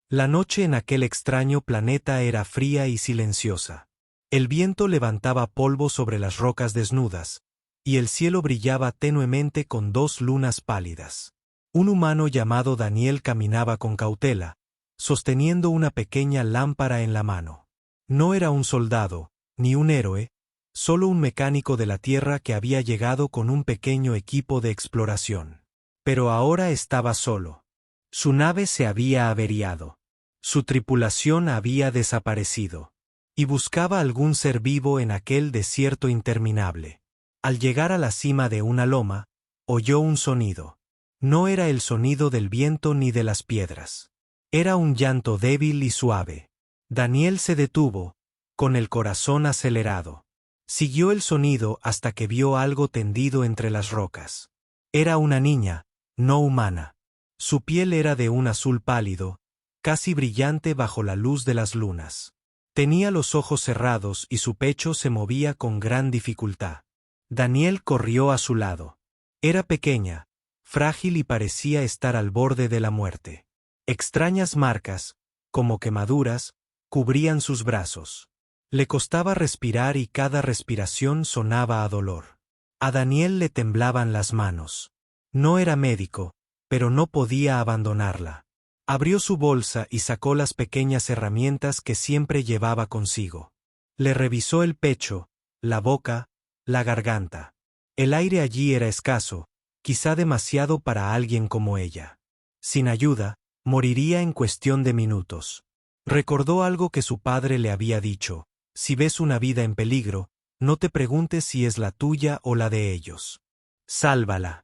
La noche en aquel extraño planeta era fría y silenciosa. El viento levantaba polvo sobre las rocas desnudas, y el cielo brillaba tenuemente con dos lunas pálidas. Un humano llamado Daniel caminaba con cautela, sosteniendo una pequeña lámpara en la mano. No era un soldado, ni un héroe, solo un mecánico de la Tierra que había llegado con un pequeño equipo de exploración. Pero ahora estaba solo. Su nave se había averiado. Su tripulación había desaparecido. Y buscaba algún ser vivo en aquel desierto interminable. Al llegar a la cima de una loma, oyó un sonido. No era el sonido del viento ni de las piedras. Era un llanto débil y suave. Daniel se detuvo, con el corazón acelerado. Siguió el sonido hasta que vio algo tendido entre las rocas. Era una niña, no humana. Su piel era de un azul pálido, casi brillante bajo la luz de las lunas. Tenía los ojos cerrados y su pecho se movía con gran dificultad. Daniel corrió a su lado. Era pequeña, frágil y parecía estar al borde de la muerte. Extrañas marcas, como quemaduras, cubrían sus brazos. Le costaba respirar y cada respiración sonaba a dolor. A Daniel le temblaban las manos. No era médico, pero no podía abandonarla. Abrió su bolsa y sacó las pequeñas herramientas que siempre llevaba consigo. Le revisó el pecho, la boca, la garganta. El aire allí era escaso, quizá demasiado para alguien como ella. Sin ayuda, moriría en cuestión de minutos. Recordó algo que su padre le había dicho: si ves una vida en peligro, no te preguntes si es la tuya o la de ellos. Sálvala.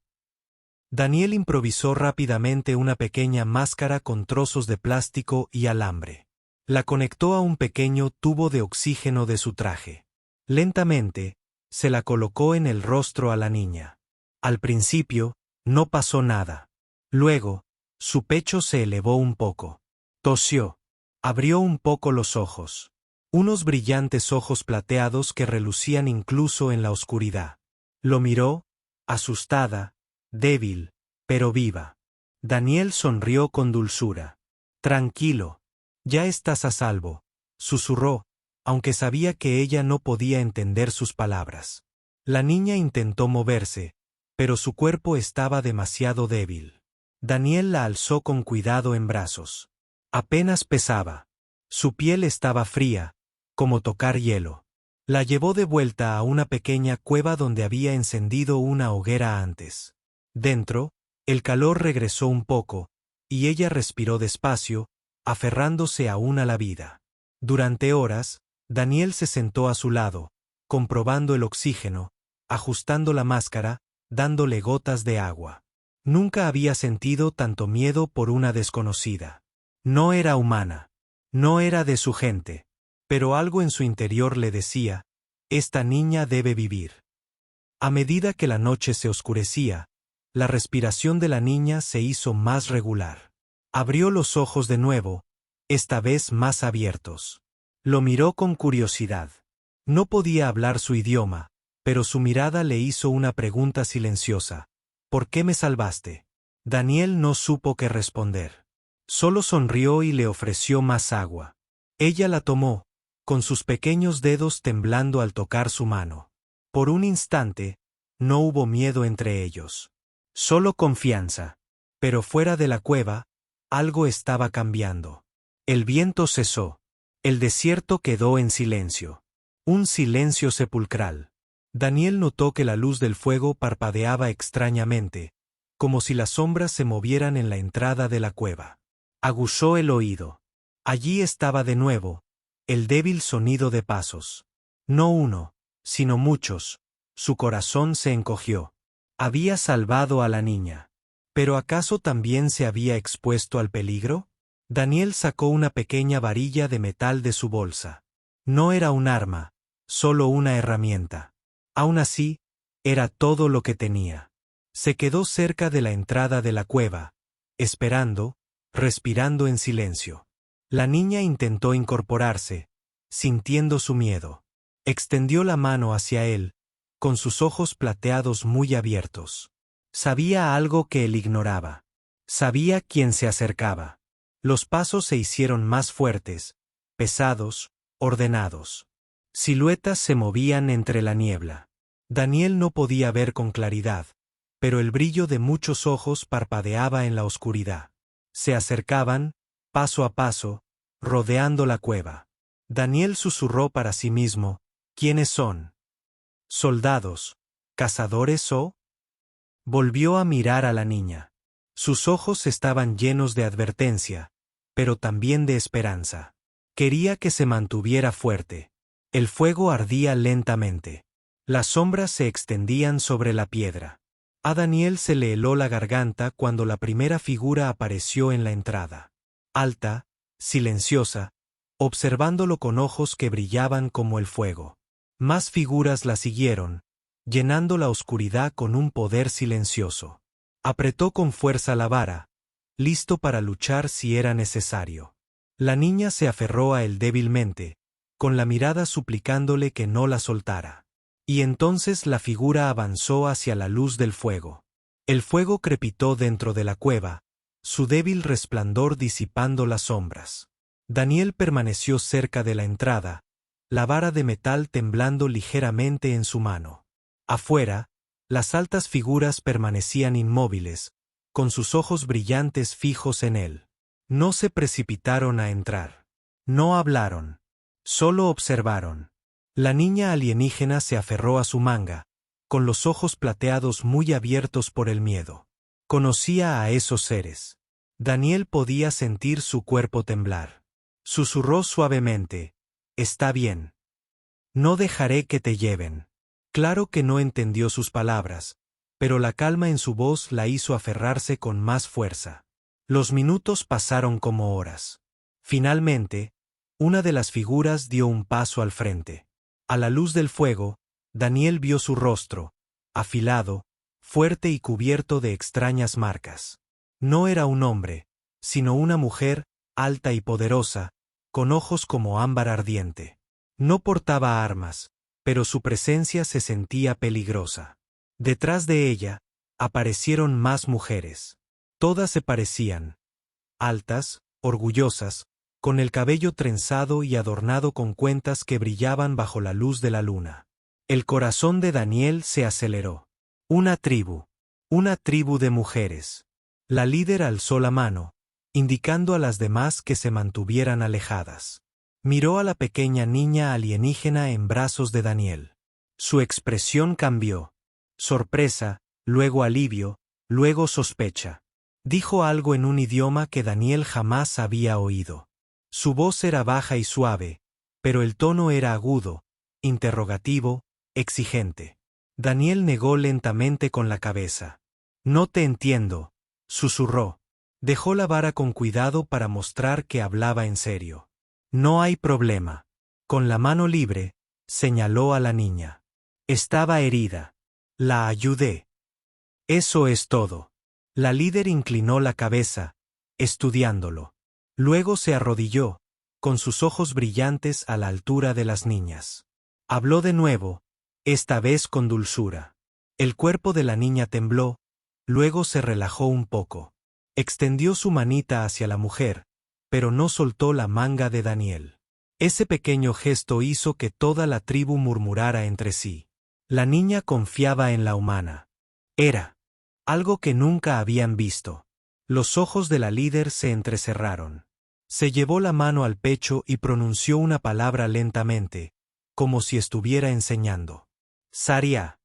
Daniel improvisó rápidamente una pequeña máscara con trozos de plástico y alambre. La conectó a un pequeño tubo de oxígeno de su traje. Lentamente, se la colocó en el rostro a la niña. Al principio, no pasó nada. Luego, su pecho se elevó un poco. Tosió. Abrió un poco los ojos. Unos brillantes ojos plateados que relucían incluso en la oscuridad. Lo miró, asustada, débil, pero viva. Daniel sonrió con dulzura. Tranquilo. Ya estás a salvo, susurró, aunque sabía que ella no podía entender sus palabras. La niña intentó moverse, pero su cuerpo estaba demasiado débil. Daniel la alzó con cuidado en brazos. Apenas pesaba. Su piel estaba fría, como tocar hielo. La llevó de vuelta a una pequeña cueva donde había encendido una hoguera antes. Dentro, el calor regresó un poco, y ella respiró despacio, aferrándose aún a la vida. Durante horas, Daniel se sentó a su lado, comprobando el oxígeno, ajustando la máscara, dándole gotas de agua. Nunca había sentido tanto miedo por una desconocida. No era humana. No era de su gente. Pero algo en su interior le decía: esta niña debe vivir. A medida que la noche se oscurecía, la respiración de la niña se hizo más regular. Abrió los ojos de nuevo, esta vez más abiertos. Lo miró con curiosidad. No podía hablar su idioma, pero su mirada le hizo una pregunta silenciosa: ¿por qué me salvaste? Daniel no supo qué responder. Solo sonrió y le ofreció más agua. Ella la tomó, con sus pequeños dedos temblando al tocar su mano. Por un instante, no hubo miedo entre ellos. Solo confianza. Pero fuera de la cueva, algo estaba cambiando. El viento cesó. El desierto quedó en silencio. Un silencio sepulcral. Daniel notó que la luz del fuego parpadeaba extrañamente, como si las sombras se movieran en la entrada de la cueva. Aguzó el oído. Allí estaba de nuevo, el débil sonido de pasos. No uno, sino muchos. Su corazón se encogió. Había salvado a la niña. ¿Pero acaso también se había expuesto al peligro? Daniel sacó una pequeña varilla de metal de su bolsa. No era un arma, solo una herramienta. Aún así, era todo lo que tenía. Se quedó cerca de la entrada de la cueva, esperando, respirando en silencio. La niña intentó incorporarse, sintiendo su miedo. Extendió la mano hacia él, con sus ojos plateados muy abiertos. Sabía algo que él ignoraba. Sabía quién se acercaba. Los pasos se hicieron más fuertes, pesados, ordenados. Siluetas se movían entre la niebla. Daniel no podía ver con claridad, pero el brillo de muchos ojos parpadeaba en la oscuridad. Se acercaban, paso a paso, rodeando la cueva. Daniel susurró para sí mismo: ¿quiénes son? ¿Soldados? ¿Cazadores o...? Volvió a mirar a la niña. Sus ojos estaban llenos de advertencia, pero también de esperanza. Quería que se mantuviera fuerte. El fuego ardía lentamente. Las sombras se extendían sobre la piedra. A Daniel se le heló la garganta cuando la primera figura apareció en la entrada. Alta, silenciosa, observándolo con ojos que brillaban como el fuego. Más figuras la siguieron, llenando la oscuridad con un poder silencioso. Apretó con fuerza la vara, listo para luchar si era necesario. La niña se aferró a él débilmente, con la mirada suplicándole que no la soltara. Y entonces la figura avanzó hacia la luz del fuego. El fuego crepitó dentro de la cueva, su débil resplandor disipando las sombras. Daniel permaneció cerca de la entrada, la vara de metal temblando ligeramente en su mano. Afuera, las altas figuras permanecían inmóviles, con sus ojos brillantes fijos en él. No se precipitaron a entrar. No hablaron. Solo observaron. La niña alienígena se aferró a su manga, con los ojos plateados muy abiertos por el miedo. Conocía a esos seres. Daniel podía sentir su cuerpo temblar. Susurró suavemente: «Está bien. No dejaré que te lleven». Claro que no entendió sus palabras, pero la calma en su voz la hizo aferrarse con más fuerza. Los minutos pasaron como horas. Finalmente, una de las figuras dio un paso al frente. A la luz del fuego, Daniel vio su rostro, afilado, fuerte y cubierto de extrañas marcas. No era un hombre, sino una mujer, alta y poderosa, con ojos como ámbar ardiente. No portaba armas, pero su presencia se sentía peligrosa. Detrás de ella, aparecieron más mujeres. Todas se parecían. Altas, orgullosas, con el cabello trenzado y adornado con cuentas que brillaban bajo la luz de la luna. El corazón de Daniel se aceleró. Una tribu de mujeres. La líder alzó la mano, indicando a las demás que se mantuvieran alejadas. Miró a la pequeña niña alienígena en brazos de Daniel. Su expresión cambió. Sorpresa, luego alivio, luego sospecha. Dijo algo en un idioma que Daniel jamás había oído. Su voz era baja y suave, pero el tono era agudo, interrogativo, exigente. Daniel negó lentamente con la cabeza. «No te entiendo», susurró. Dejó la vara con cuidado para mostrar que hablaba en serio. «No hay problema». Con la mano libre, señaló a la niña. Estaba herida. La ayudé. Eso es todo. La líder inclinó la cabeza, estudiándolo. Luego se arrodilló, con sus ojos brillantes a la altura de las niñas. Habló de nuevo, esta vez con dulzura. El cuerpo de la niña tembló, luego se relajó un poco. Extendió su manita hacia la mujer, pero no soltó la manga de Daniel. Ese pequeño gesto hizo que toda la tribu murmurara entre sí. La niña confiaba en la humana. Era algo que nunca habían visto. Los ojos de la líder se entrecerraron. Se llevó la mano al pecho y pronunció una palabra lentamente, como si estuviera enseñando. «Saria».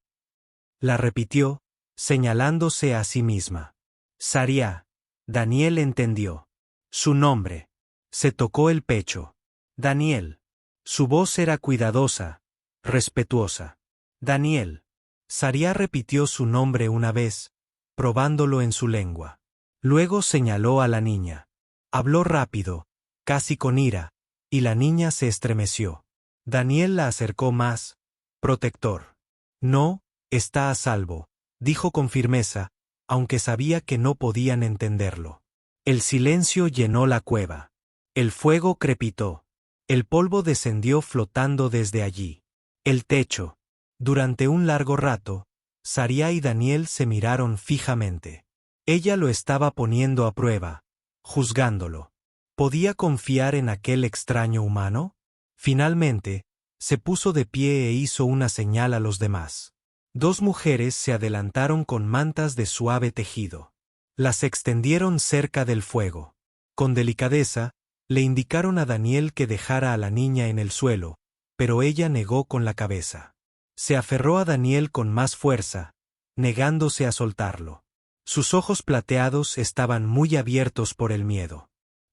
La repitió, señalándose a sí misma. «Saria». Daniel entendió. Su nombre. Se tocó el pecho. «Daniel». Su voz era cuidadosa, respetuosa. «Daniel». Saria repitió su nombre una vez, probándolo en su lengua. Luego señaló a la niña. Habló rápido, casi con ira, y la niña se estremeció. Daniel la acercó más. «Protector». «No, está a salvo», dijo con firmeza, aunque sabía que no podían entenderlo. El silencio llenó la cueva. El fuego crepitó. El polvo descendió flotando desde allí. El techo. Durante un largo rato, Saria y Daniel se miraron fijamente. Ella lo estaba poniendo a prueba, juzgándolo. ¿Podía confiar en aquel extraño humano? Finalmente, se puso de pie e hizo una señal a los demás. Dos mujeres se adelantaron con mantas de suave tejido. Las extendieron cerca del fuego. Con delicadeza, le indicaron a Daniel que dejara a la niña en el suelo, pero ella negó con la cabeza. Se aferró a Daniel con más fuerza, negándose a soltarlo. Sus ojos plateados estaban muy abiertos por el miedo.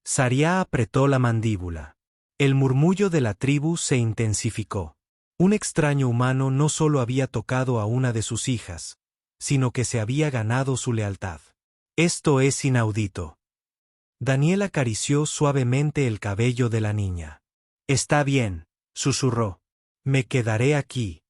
Saria apretó la mandíbula. El murmullo de la tribu se intensificó. Un extraño humano no solo había tocado a una de sus hijas, sino que se había ganado su lealtad. Esto es inaudito. Daniel acarició suavemente el cabello de la niña. Está bien, susurró. Me quedaré aquí.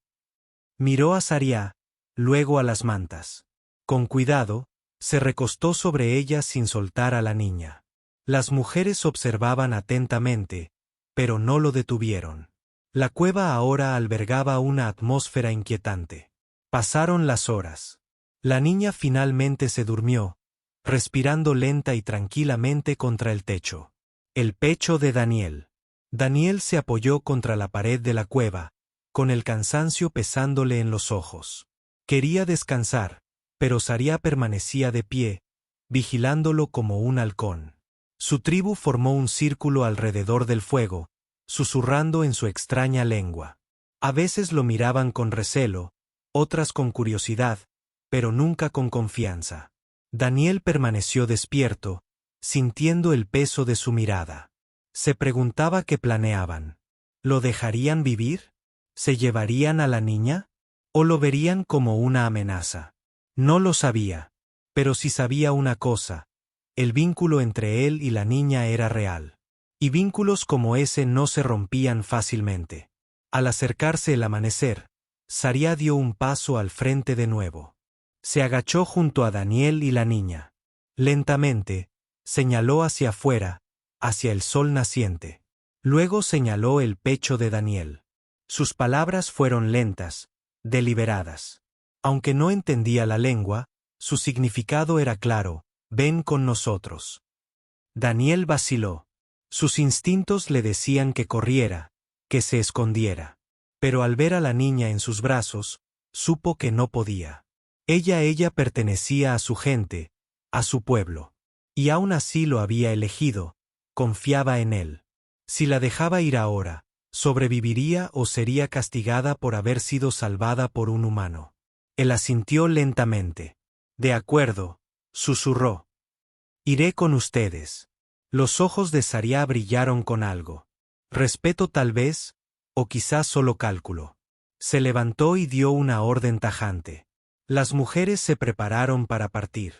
Miró a Saria, luego a las mantas. Con cuidado, se recostó sobre ellas sin soltar a la niña. Las mujeres observaban atentamente, pero no lo detuvieron. La cueva ahora albergaba una atmósfera inquietante. Pasaron las horas. La niña finalmente se durmió, respirando lenta y tranquilamente contra el techo. El pecho de Daniel. Daniel se apoyó contra la pared de la cueva, con el cansancio pesándole en los ojos. Quería descansar, pero Saria permanecía de pie, vigilándolo como un halcón. Su tribu formó un círculo alrededor del fuego, susurrando en su extraña lengua. A veces lo miraban con recelo, otras con curiosidad, pero nunca con confianza. Daniel permaneció despierto, sintiendo el peso de su mirada. Se preguntaba qué planeaban. ¿Lo dejarían vivir? ¿Se llevarían a la niña? ¿O lo verían como una amenaza? No lo sabía. Pero sí sabía una cosa: el vínculo entre él y la niña era real. Y vínculos como ese no se rompían fácilmente. Al acercarse el amanecer, Saria dio un paso al frente de nuevo. Se agachó junto a Daniel y la niña. Lentamente, señaló hacia afuera, hacia el sol naciente. Luego señaló el pecho de Daniel. Sus palabras fueron lentas, deliberadas. Aunque no entendía la lengua, su significado era claro: ven con nosotros. Daniel vaciló. Sus instintos le decían que corriera, que se escondiera. Pero al ver a la niña en sus brazos, supo que no podía. Ella pertenecía a su gente, a su pueblo. Y aún así lo había elegido, confiaba en él. Si la dejaba ir ahora, ¿sobreviviría o sería castigada por haber sido salvada por un humano? Él asintió lentamente. De acuerdo, susurró. Iré con ustedes. Los ojos de Saria brillaron con algo. Respeto tal vez, o quizás solo cálculo. Se levantó y dio una orden tajante. Las mujeres se prepararon para partir.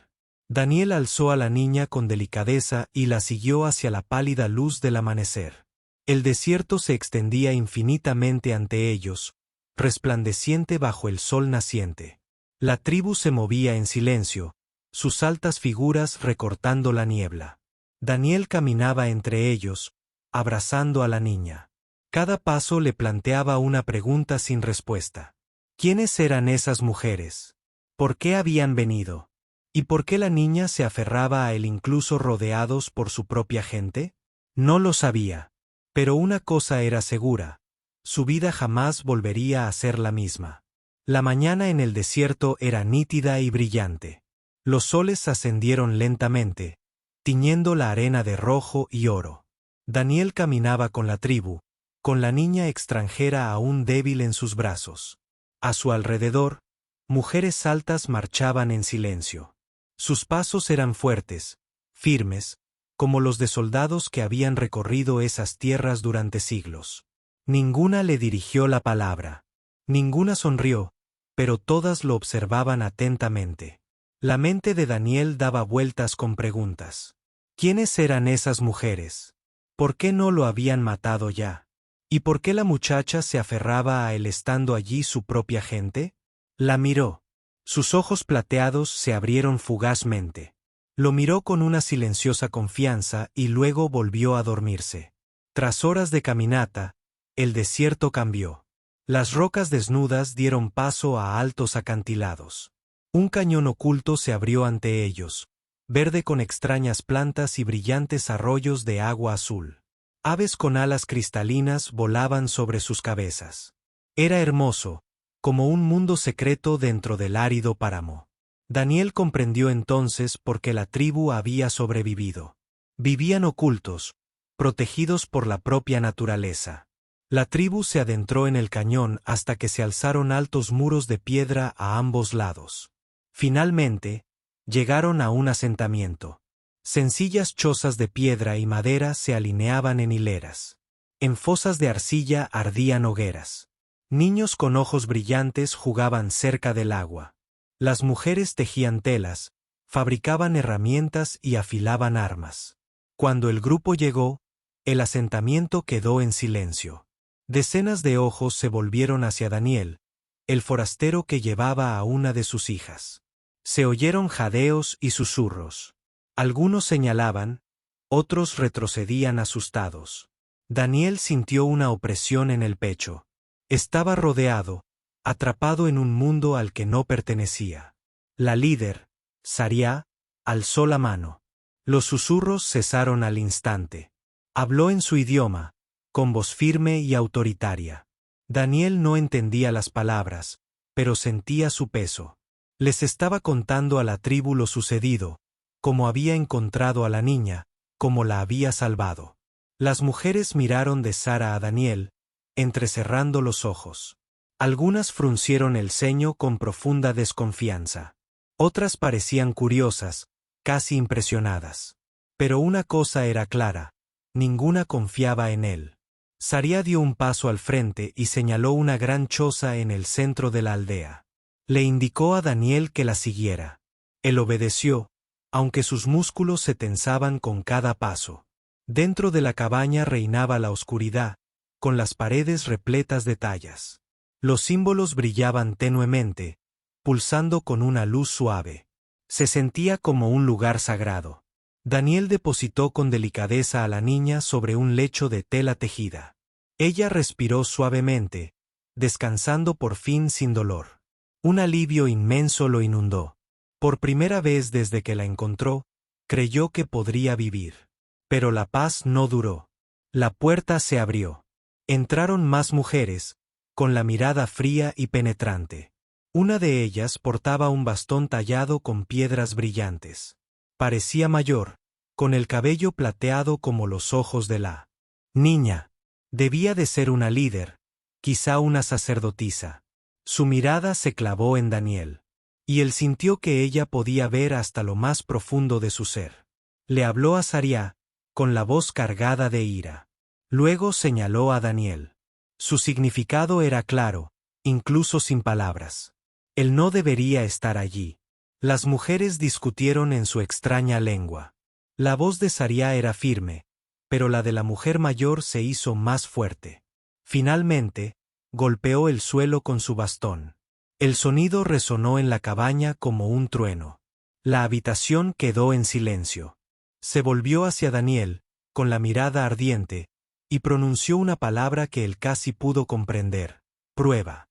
Daniel alzó a la niña con delicadeza y la siguió hacia la pálida luz del amanecer. El desierto se extendía infinitamente ante ellos, resplandeciente bajo el sol naciente. La tribu se movía en silencio, sus altas figuras recortando la niebla. Daniel caminaba entre ellos, abrazando a la niña. Cada paso le planteaba una pregunta sin respuesta. ¿Quiénes eran esas mujeres? ¿Por qué habían venido? ¿Y por qué la niña se aferraba a él incluso rodeados por su propia gente? No lo sabía. Pero una cosa era segura: su vida jamás volvería a ser la misma. La mañana en el desierto era nítida y brillante. Los soles ascendieron lentamente, tiñendo la arena de rojo y oro. Daniel caminaba con la tribu, con la niña extranjera aún débil en sus brazos. A su alrededor, mujeres altas marchaban en silencio. Sus pasos eran fuertes, firmes, como los de soldados que habían recorrido esas tierras durante siglos. Ninguna le dirigió la palabra. Ninguna sonrió, pero todas lo observaban atentamente. La mente de Daniel daba vueltas con preguntas. ¿Quiénes eran esas mujeres? ¿Por qué no lo habían matado ya? ¿Y por qué la muchacha se aferraba a él estando allí su propia gente? La miró. Sus ojos plateados se abrieron fugazmente. Lo miró con una silenciosa confianza y luego volvió a dormirse. Tras horas de caminata, el desierto cambió. Las rocas desnudas dieron paso a altos acantilados. Un cañón oculto se abrió ante ellos, verde con extrañas plantas y brillantes arroyos de agua azul. Aves con alas cristalinas volaban sobre sus cabezas. Era hermoso, como un mundo secreto dentro del árido páramo. Daniel comprendió entonces por qué la tribu había sobrevivido. Vivían ocultos, protegidos por la propia naturaleza. La tribu se adentró en el cañón hasta que se alzaron altos muros de piedra a ambos lados. Finalmente, llegaron a un asentamiento. Sencillas chozas de piedra y madera se alineaban en hileras. En fosas de arcilla ardían hogueras. Niños con ojos brillantes jugaban cerca del agua. Las mujeres tejían telas, fabricaban herramientas y afilaban armas. Cuando el grupo llegó, el asentamiento quedó en silencio. Decenas de ojos se volvieron hacia Daniel, el forastero que llevaba a una de sus hijas. Se oyeron jadeos y susurros. Algunos señalaban, otros retrocedían asustados. Daniel sintió una opresión en el pecho. Estaba rodeado, atrapado en un mundo al que no pertenecía. La líder, Sariá, alzó la mano. Los susurros cesaron al instante. Habló en su idioma, con voz firme y autoritaria. Daniel no entendía las palabras, pero sentía su peso. Les estaba contando a la tribu lo sucedido, cómo había encontrado a la niña, cómo la había salvado. Las mujeres miraron de Sara a Daniel, entrecerrando los ojos. Algunas fruncieron el ceño con profunda desconfianza. Otras parecían curiosas, casi impresionadas. Pero una cosa era clara, ninguna confiaba en él. Sariá dio un paso al frente y señaló una gran choza en el centro de la aldea. Le indicó a Daniel que la siguiera. Él obedeció, aunque sus músculos se tensaban con cada paso. Dentro de la cabaña reinaba la oscuridad, con las paredes repletas de tallas. Los símbolos brillaban tenuemente, pulsando con una luz suave. Se sentía como un lugar sagrado. Daniel depositó con delicadeza a la niña sobre un lecho de tela tejida. Ella respiró suavemente, descansando por fin sin dolor. Un alivio inmenso lo inundó. Por primera vez desde que la encontró, creyó que podría vivir. Pero la paz no duró. La puerta se abrió. Entraron más mujeres, con la mirada fría y penetrante. Una de ellas portaba un bastón tallado con piedras brillantes. Parecía mayor, con el cabello plateado como los ojos de la niña. Debía de ser una líder, quizá una sacerdotisa. Su mirada se clavó en Daniel. Y él sintió que ella podía ver hasta lo más profundo de su ser. Le habló a Sariá, con la voz cargada de ira. Luego señaló a Daniel. Su significado era claro, incluso sin palabras. Él no debería estar allí. Las mujeres discutieron en su extraña lengua. La voz de Sariá era firme, pero la de la mujer mayor se hizo más fuerte. Finalmente, golpeó el suelo con su bastón. El sonido resonó en la cabaña como un trueno. La habitación quedó en silencio. Se volvió hacia Daniel, con la mirada ardiente, y pronunció una palabra que él casi pudo comprender: prueba.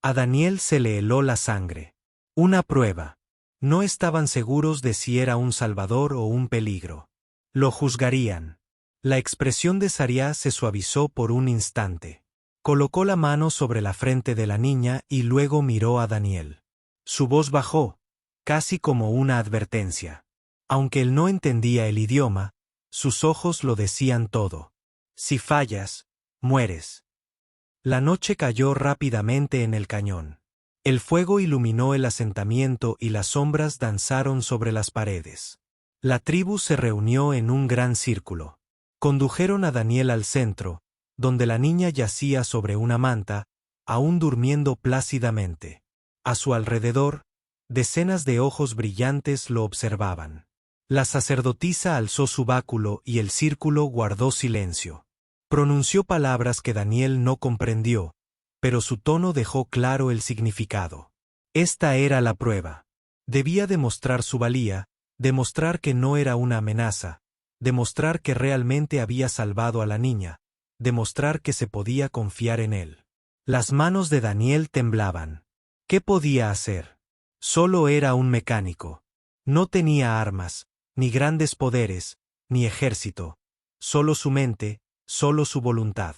A Daniel se le heló la sangre. Una prueba. No estaban seguros de si era un salvador o un peligro. Lo juzgarían. La expresión de Sariá se suavizó por un instante. Colocó la mano sobre la frente de la niña y luego miró a Daniel. Su voz bajó, casi como una advertencia. Aunque él no entendía el idioma, sus ojos lo decían todo. Si fallas, mueres. La noche cayó rápidamente en el cañón. El fuego iluminó el asentamiento y las sombras danzaron sobre las paredes. La tribu se reunió en un gran círculo. Condujeron a Daniel al centro, donde la niña yacía sobre una manta, aún durmiendo plácidamente. A su alrededor, decenas de ojos brillantes lo observaban. La sacerdotisa alzó su báculo y el círculo guardó silencio. Pronunció palabras que Daniel no comprendió, pero su tono dejó claro el significado. Esta era la prueba. Debía demostrar su valía, demostrar que no era una amenaza, demostrar que realmente había salvado a la niña, demostrar que se podía confiar en él. Las manos de Daniel temblaban. ¿Qué podía hacer? Solo era un mecánico. No tenía armas, ni grandes poderes, ni ejército. Solo su mente, solo su voluntad.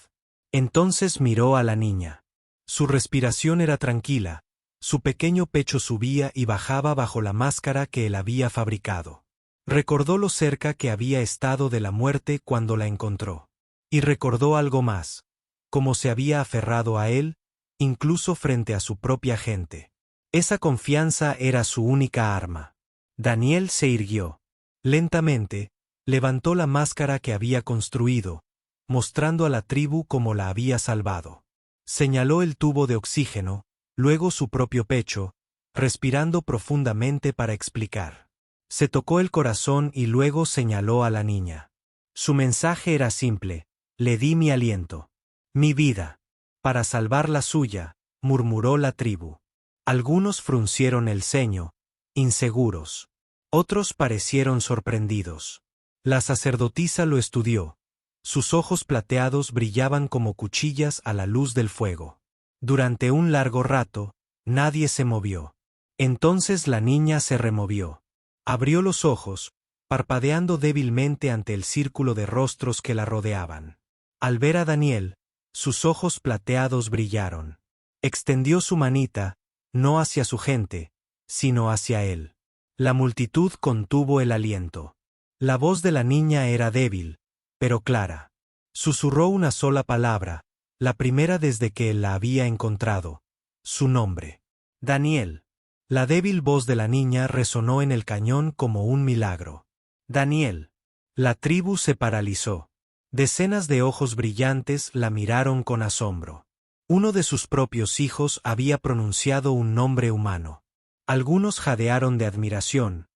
Entonces miró a la niña. Su respiración era tranquila, su pequeño pecho subía y bajaba bajo la máscara que él había fabricado. Recordó lo cerca que había estado de la muerte cuando la encontró. Y recordó algo más, cómo se había aferrado a él, incluso frente a su propia gente. Esa confianza era su única arma. Daniel se irguió. Lentamente, levantó la máscara que había construido, mostrando a la tribu cómo la había salvado. Señaló el tubo de oxígeno, luego su propio pecho, respirando profundamente para explicar. Se tocó el corazón y luego señaló a la niña. Su mensaje era simple: le di mi aliento, mi vida, para salvar la suya, murmuró la tribu. Algunos fruncieron el ceño, inseguros. Otros parecieron sorprendidos. La sacerdotisa lo estudió. Sus ojos plateados brillaban como cuchillas a la luz del fuego. Durante un largo rato, nadie se movió. Entonces la niña se removió. Abrió los ojos, parpadeando débilmente ante el círculo de rostros que la rodeaban. Al ver a Daniel, sus ojos plateados brillaron. Extendió su manita, no hacia su gente, sino hacia él. La multitud contuvo el aliento. La voz de la niña era débil, pero clara. Susurró una sola palabra, la primera desde que él la había encontrado: su nombre. Daniel. La débil voz de la niña resonó en el cañón como un milagro. Daniel. La tribu se paralizó. Decenas de ojos brillantes la miraron con asombro. Uno de sus propios hijos había pronunciado un nombre humano. Algunos jadearon de admiración,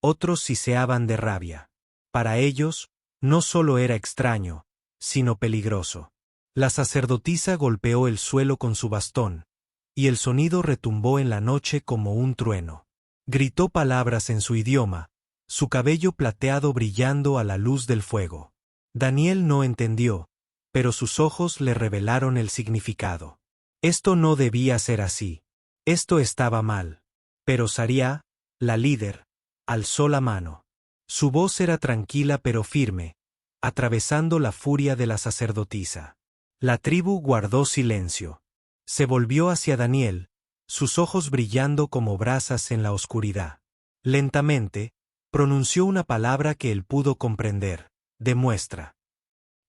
otros siseaban de rabia. Para ellos, no solo era extraño, sino peligroso. La sacerdotisa golpeó el suelo con su bastón, y el sonido retumbó en la noche como un trueno. Gritó palabras en su idioma, su cabello plateado brillando a la luz del fuego. Daniel no entendió, pero sus ojos le revelaron el significado. Esto no debía ser así. Esto estaba mal. Pero Saria, la líder, alzó la mano. Su voz era tranquila pero firme, atravesando la furia de la sacerdotisa. La tribu guardó silencio. Se volvió hacia Daniel, sus ojos brillando como brasas en la oscuridad. Lentamente, pronunció una palabra que él pudo comprender: demuestra.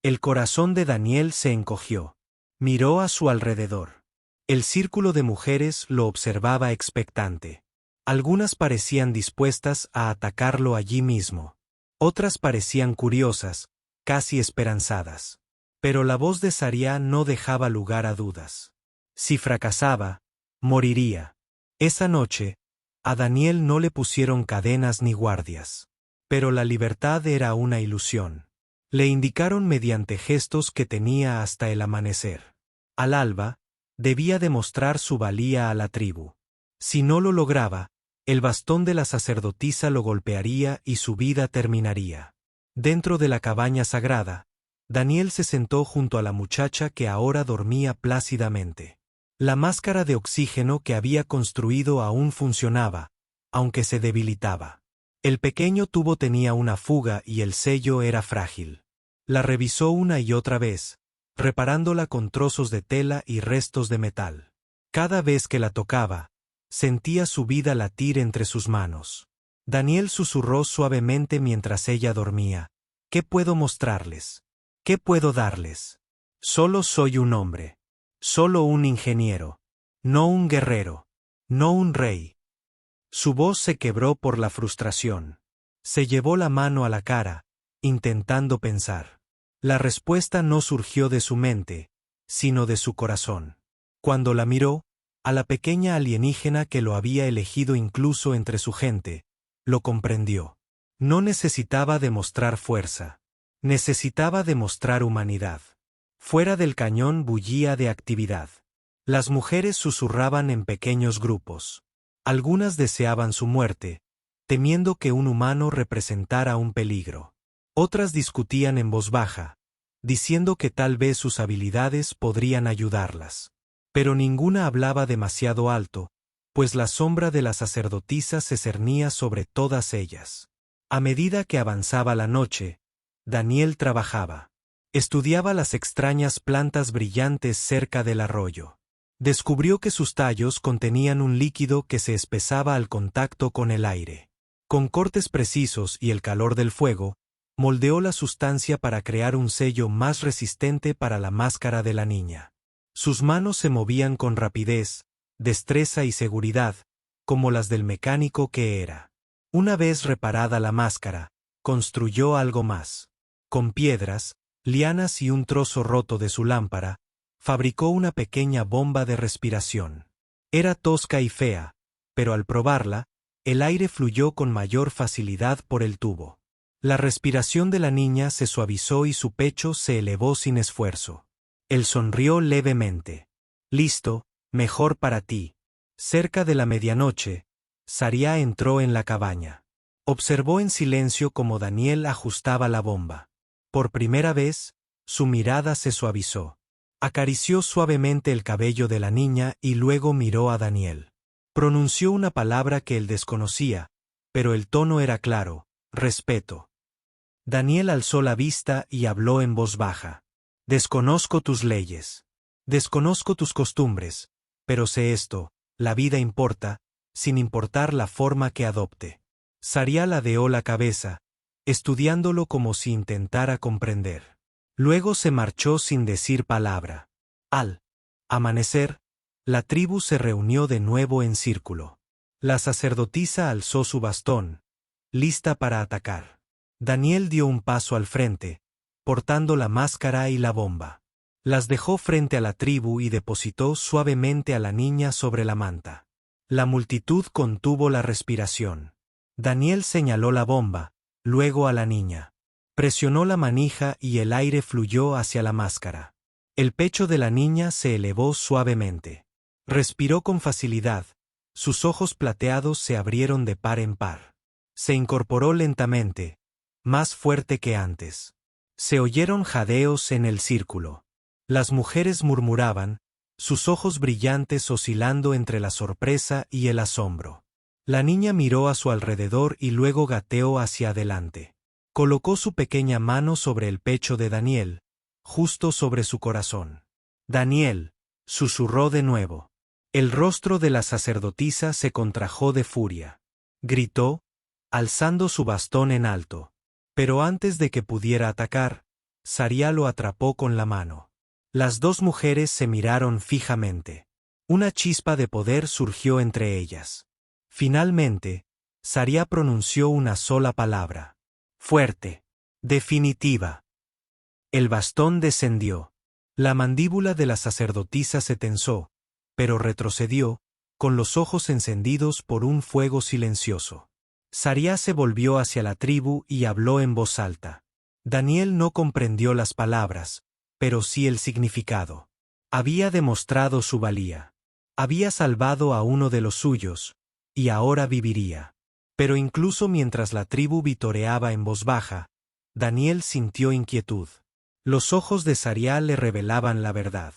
El corazón de Daniel se encogió. Miró a su alrededor. El círculo de mujeres lo observaba expectante. Algunas parecían dispuestas a atacarlo allí mismo. Otras parecían curiosas, casi esperanzadas. Pero la voz de Saria no dejaba lugar a dudas. Si fracasaba, moriría. Esa noche, a Daniel no le pusieron cadenas ni guardias. Pero la libertad era una ilusión. Le indicaron mediante gestos que tenía hasta el amanecer. Al alba, debía demostrar su valía a la tribu. Si no lo lograba, el bastón de la sacerdotisa lo golpearía y su vida terminaría. Dentro de la cabaña sagrada, Daniel se sentó junto a la muchacha que ahora dormía plácidamente. La máscara de oxígeno que había construido aún funcionaba, aunque se debilitaba. El pequeño tubo tenía una fuga y el sello era frágil. La revisó una y otra vez, reparándola con trozos de tela y restos de metal. Cada vez que la tocaba, sentía su vida latir entre sus manos. Daniel susurró suavemente mientras ella dormía: ¿qué puedo mostrarles? ¿Qué puedo darles? Solo soy un hombre. Solo un ingeniero. No un guerrero. No un rey. Su voz se quebró por la frustración. Se llevó la mano a la cara, intentando pensar. La respuesta no surgió de su mente, sino de su corazón. Cuando la miró, a la pequeña alienígena que lo había elegido incluso entre su gente, lo comprendió. No necesitaba demostrar fuerza. Necesitaba demostrar humanidad. Fuera del cañón bullía de actividad. Las mujeres susurraban en pequeños grupos. Algunas deseaban su muerte, temiendo que un humano representara un peligro. Otras discutían en voz baja, diciendo que tal vez sus habilidades podrían ayudarlas. Pero ninguna hablaba demasiado alto, pues la sombra de la sacerdotisa se cernía sobre todas ellas. A medida que avanzaba la noche, Daniel trabajaba. Estudiaba las extrañas plantas brillantes cerca del arroyo. Descubrió que sus tallos contenían un líquido que se espesaba al contacto con el aire. Con cortes precisos y el calor del fuego, moldeó la sustancia para crear un sello más resistente para la máscara de la niña. Sus manos se movían con rapidez, destreza y seguridad, como las del mecánico que era. Una vez reparada la máscara, construyó algo más. Con piedras, lianas y un trozo roto de su lámpara, fabricó una pequeña bomba de respiración. Era tosca y fea, pero al probarla, el aire fluyó con mayor facilidad por el tubo. La respiración de la niña se suavizó y su pecho se elevó sin esfuerzo. Él sonrió levemente. Listo, mejor para ti. Cerca de la medianoche, Saria entró en la cabaña. Observó en silencio cómo Daniel ajustaba la bomba. Por primera vez, su mirada se suavizó. Acarició suavemente el cabello de la niña y luego miró a Daniel. Pronunció una palabra que él desconocía, pero el tono era claro: respeto. Daniel alzó la vista y habló en voz baja. Desconozco tus leyes. Desconozco tus costumbres, pero sé esto: la vida importa, sin importar la forma que adopte. Saria ladeó la cabeza, estudiándolo como si intentara comprender. Luego se marchó sin decir palabra. Al amanecer, la tribu se reunió de nuevo en círculo. La sacerdotisa alzó su bastón, lista para atacar. Daniel dio un paso al frente, portando la máscara y la bomba. Las dejó frente a la tribu y depositó suavemente a la niña sobre la manta. La multitud contuvo la respiración. Daniel señaló la bomba, luego a la niña. Presionó la manija y el aire fluyó hacia la máscara. El pecho de la niña se elevó suavemente. Respiró con facilidad, sus ojos plateados se abrieron de par en par. Se incorporó lentamente, más fuerte que antes. Se oyeron jadeos en el círculo. Las mujeres murmuraban, sus ojos brillantes oscilando entre la sorpresa y el asombro. La niña miró a su alrededor y luego gateó hacia adelante. Colocó su pequeña mano sobre el pecho de Daniel, justo sobre su corazón. Daniel, susurró de nuevo. El rostro de la sacerdotisa se contrajo de furia. Gritó, alzando su bastón en alto. Pero antes de que pudiera atacar, Saria lo atrapó con la mano. Las dos mujeres se miraron fijamente. Una chispa de poder surgió entre ellas. Finalmente, Saria pronunció una sola palabra. Fuerte. Definitiva. El bastón descendió. La mandíbula de la sacerdotisa se tensó, pero retrocedió, con los ojos encendidos por un fuego silencioso. Saria se volvió hacia la tribu y habló en voz alta. Daniel no comprendió las palabras, pero sí el significado. Había demostrado su valía. Había salvado a uno de los suyos, y ahora viviría. Pero incluso mientras la tribu vitoreaba en voz baja, Daniel sintió inquietud. Los ojos de Saria le revelaban la verdad.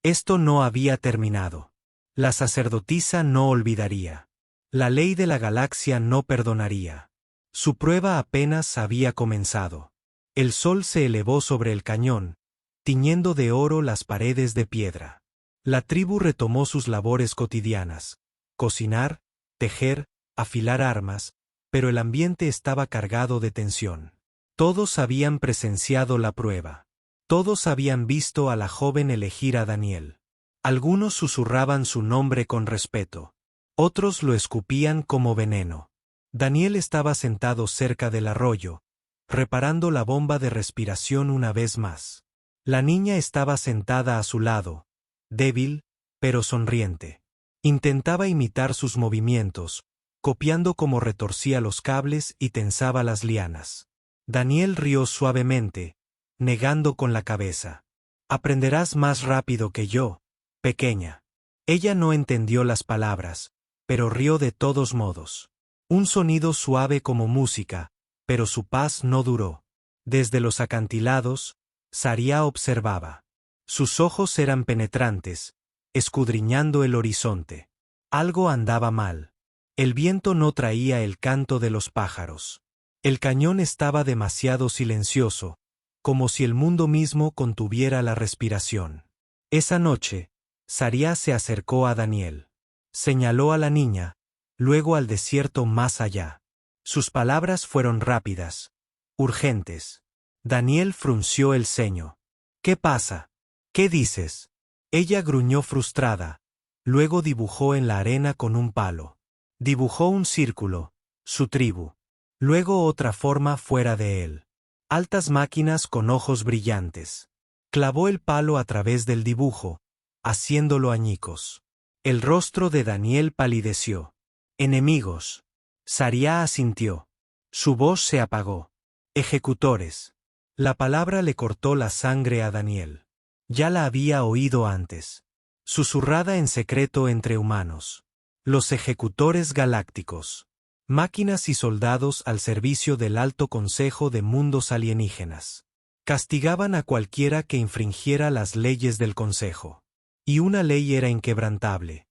Esto no había terminado. La sacerdotisa no olvidaría. La ley de la galaxia no perdonaría. Su prueba apenas había comenzado. El sol se elevó sobre el cañón, tiñendo de oro las paredes de piedra. La tribu retomó sus labores cotidianas: cocinar, tejer, afilar armas, pero el ambiente estaba cargado de tensión. Todos habían presenciado la prueba. Todos habían visto a la joven elegir a Daniel. Algunos susurraban su nombre con respeto. Otros lo escupían como veneno. Daniel estaba sentado cerca del arroyo, reparando la bomba de respiración una vez más. La niña estaba sentada a su lado, débil, pero sonriente. Intentaba imitar sus movimientos, copiando cómo retorcía los cables y tensaba las lianas. Daniel rió suavemente, negando con la cabeza. Aprenderás más rápido que yo, pequeña. Ella no entendió las palabras, pero rió de todos modos. Un sonido suave como música, pero su paz no duró. Desde los acantilados, Saria observaba. Sus ojos eran penetrantes, escudriñando el horizonte. Algo andaba mal. El viento no traía el canto de los pájaros. El cañón estaba demasiado silencioso, como si el mundo mismo contuviera la respiración. Esa noche, Saria se acercó a Daniel. Señaló a la niña, luego al desierto más allá. Sus palabras fueron rápidas, urgentes. Daniel frunció el ceño. ¿Qué pasa? ¿Qué dices? Ella gruñó frustrada. Luego dibujó en la arena con un palo. Dibujó un círculo, su tribu. Luego otra forma fuera de él. Altas máquinas con ojos brillantes. Clavó el palo a través del dibujo, haciéndolo añicos. El rostro de Daniel palideció. Enemigos. Saria asintió. Su voz se apagó. Ejecutores. La palabra le cortó la sangre a Daniel. Ya la había oído antes. Susurrada en secreto entre humanos. Los ejecutores galácticos. Máquinas y soldados al servicio del Alto Consejo de Mundos Alienígenas. Castigaban a cualquiera que infringiera las leyes del Consejo. Y una ley era inquebrantable.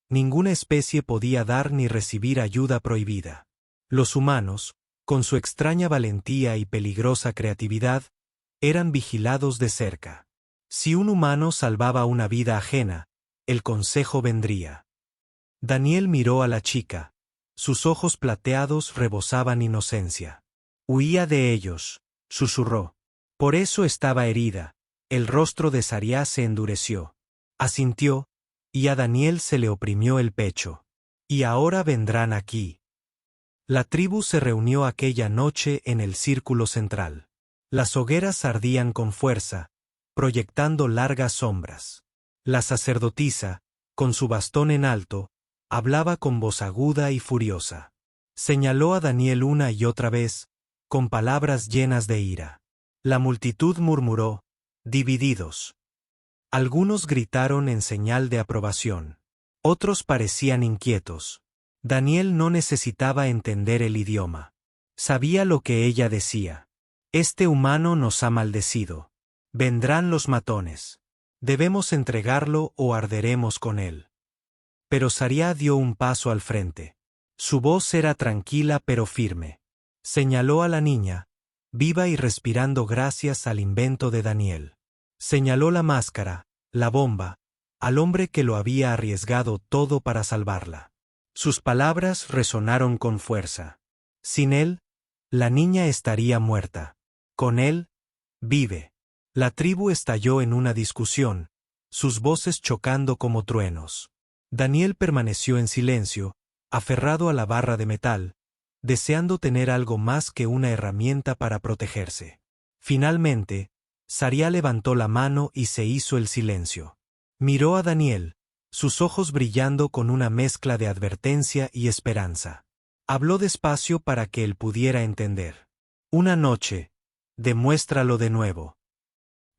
Ninguna especie podía dar ni recibir ayuda prohibida. Los humanos, con su extraña valentía y peligrosa creatividad, eran vigilados de cerca. Si un humano salvaba una vida ajena, el Consejo vendría. Daniel miró a la chica. Sus ojos plateados rebosaban inocencia. Huía de ellos, susurró. Por eso estaba herida. El rostro de Saria se endureció. Asintió, y a Daniel se le oprimió el pecho. Y ahora vendrán aquí. La tribu se reunió aquella noche en el círculo central. Las hogueras ardían con fuerza, proyectando largas sombras. La sacerdotisa, con su bastón en alto, hablaba con voz aguda y furiosa. Señaló a Daniel una y otra vez, con palabras llenas de ira. La multitud murmuró, divididos. Algunos gritaron en señal de aprobación. Otros parecían inquietos. Daniel no necesitaba entender el idioma. Sabía lo que ella decía. Este humano nos ha maldecido. Vendrán los matones. Debemos entregarlo o arderemos con él. Pero Saria dio un paso al frente. Su voz era tranquila pero firme. Señaló a la niña, viva y respirando gracias al invento de Daniel. Señaló la máscara, la bomba, al hombre que lo había arriesgado todo para salvarla. Sus palabras resonaron con fuerza. Sin él, la niña estaría muerta. Con él, vive. La tribu estalló en una discusión, sus voces chocando como truenos. Daniel permaneció en silencio, aferrado a la barra de metal, deseando tener algo más que una herramienta para protegerse. Finalmente, Saria levantó la mano y se hizo el silencio. Miró a Daniel, sus ojos brillando con una mezcla de advertencia y esperanza. Habló despacio para que él pudiera entender. Una noche, demuéstralo de nuevo.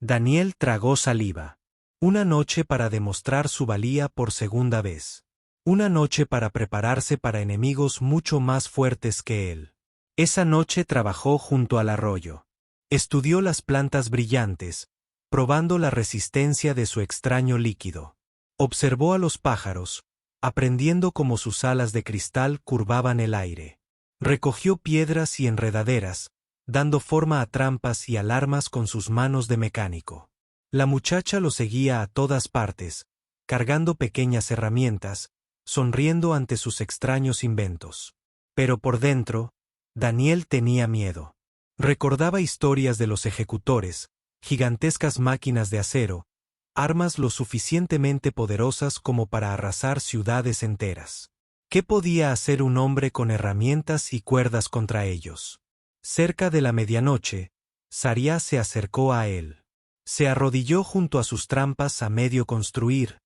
Daniel tragó saliva. Una noche para demostrar su valía por segunda vez. Una noche para prepararse para enemigos mucho más fuertes que él. Esa noche trabajó junto al arroyo. Estudió las plantas brillantes, probando la resistencia de su extraño líquido. Observó a los pájaros, aprendiendo cómo sus alas de cristal curvaban el aire. Recogió piedras y enredaderas, dando forma a trampas y alarmas con sus manos de mecánico. La muchacha lo seguía a todas partes, cargando pequeñas herramientas, sonriendo ante sus extraños inventos. Pero por dentro, Daniel tenía miedo. Recordaba historias de los ejecutores, gigantescas máquinas de acero, armas lo suficientemente poderosas como para arrasar ciudades enteras. ¿Qué podía hacer un hombre con herramientas y cuerdas contra ellos? Cerca de la medianoche, Saria se acercó a él. Se arrodilló junto a sus trampas a medio construir,